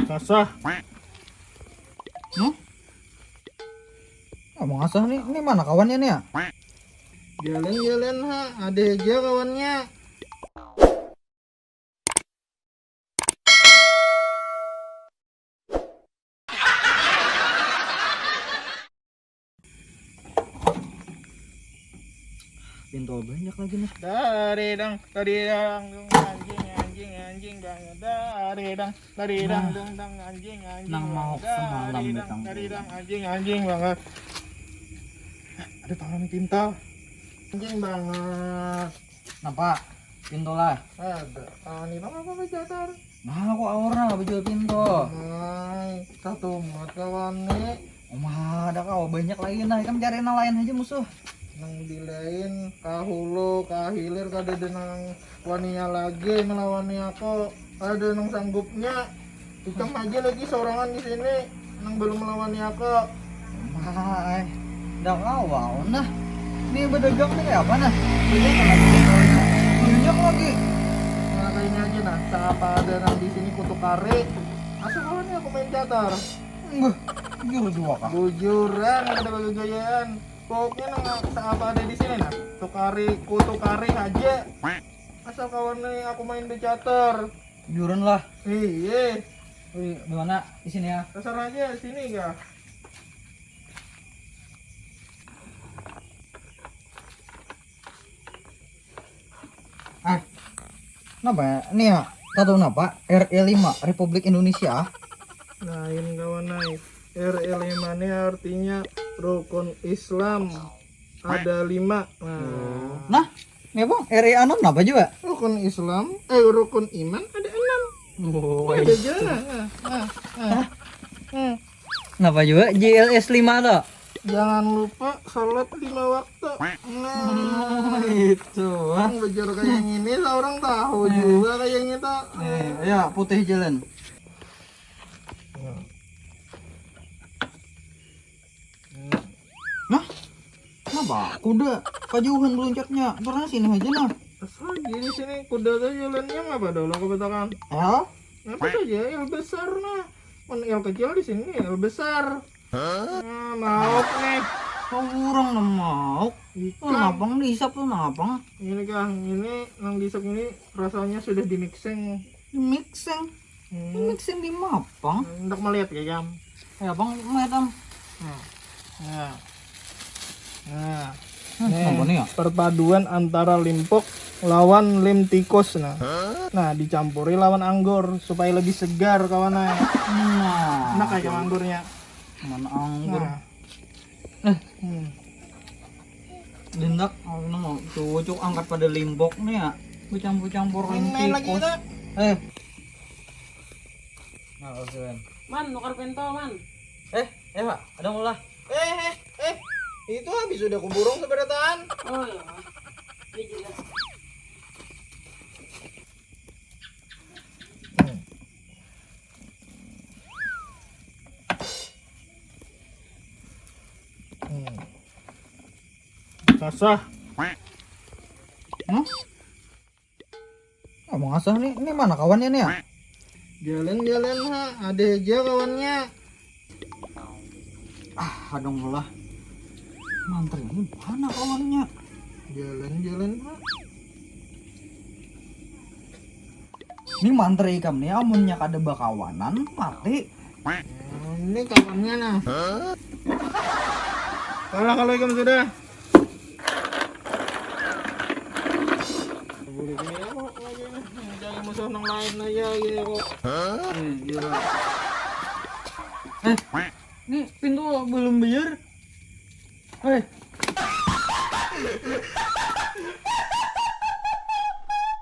Ngasah. Mau ngasah nih, ini mana kawannya nih ya? Jalan-jalan ha, ada aja kawannya. Pintu banyak lagi nih. Dari dang dung anjing banget. Dari dang dung dang anjing. Nang mau semalam betang. Dari dang anjing banget. Ada tangan pintar. Anjing banget. Napa? Pintu lah. Ada. Ini apa bejatar? Nah, kok aura bejual pintu. Hai, satu mat kawan nih. Mah ada kau banyak lagi nah, kan cari yang lain aja musuh. Nang dilain kahulu kahilir kada ada nang waninya lagi melawani aku, ada nang sanggupnya. Ikam aja lagi sorangan di sini nang belum melawani aku. Mah, dah kau nah. Ini berdagang nih kayak apa nah? Banyak lagi. Nah kayaknya aja nah, siapa ada nang di sini kutu kare. Asa kawannya aku main catar. Jujur dua kak. Bujuran ada gaya-gayaan. Pokoknya nang siapa ada di sini nah, kutu kare aja. Asal kawannya aku main di catar. Jujuran lah. Iya. Wih, di mana? Di sini ya. Terserah aja sini ga. Kenapa ya? Ini ya, tak tahu kenapa RE5 Republik Indonesia. Nah ini kawan naik RL5 ini artinya rukun Islam ada 5. Nah, ini bang RE6 apa juga? Rukun Islam rukun iman ada 6. Oh, Ada aja. kenapa juga JLS 5 tuh? Jangan lupa sholat 5 waktu. Nah Itu. belajar kayak gini seorang tahu juga kayak gitu. Ya putih jalan. Nah, kenapa? Kuda kejauhan meluncatnya. Karena sini aja nah. Asal gini sini kuda tuh jalannya apa dulu kebetakan? Ya, Apa saja L besar nah. L kecil di sini L besar. Nah, maaf nih. kurang mau. Kenapa dihisap tuh napang? Ini Kang, ini nang disok ini rasanya sudah di mixing. Mixing. Mixing di mapang. Untuk melihat ya Jam. Ya bang, madam. Nah. Nah. Apa nih ya? Perpaduan antara limpok lawan lim tikus nah. Nah, dicampuri lawan anggur supaya lebih segar kawannya. Nah, Enak kayak anggurnya. mana anggur? Nah. Dindak, mau cucuk angkat pada limbok nih ya. Campur-campur Main lagi tikus. kita. Nah, oke. Man, nukar pento, man. Pak, ada mulai. Itu habis sudah kuburung seberataan. Oh iya. Ini juga. Sasah. Mau ngasah nih, ini mana kawannya nih ya? Jalan-jalan ha, ada aja kawannya. Adong lah. Mantri ini mana kawannya? Jalan-jalan ha. Ini mantri ikam nih, amunnya kada bakawanan mati. Ini kawannya nah. Kalau ikam sudah. Boleh gini ya kok lagi nih. Jangan musuh nang lain aja gini kok. Ini pintu belum bayar.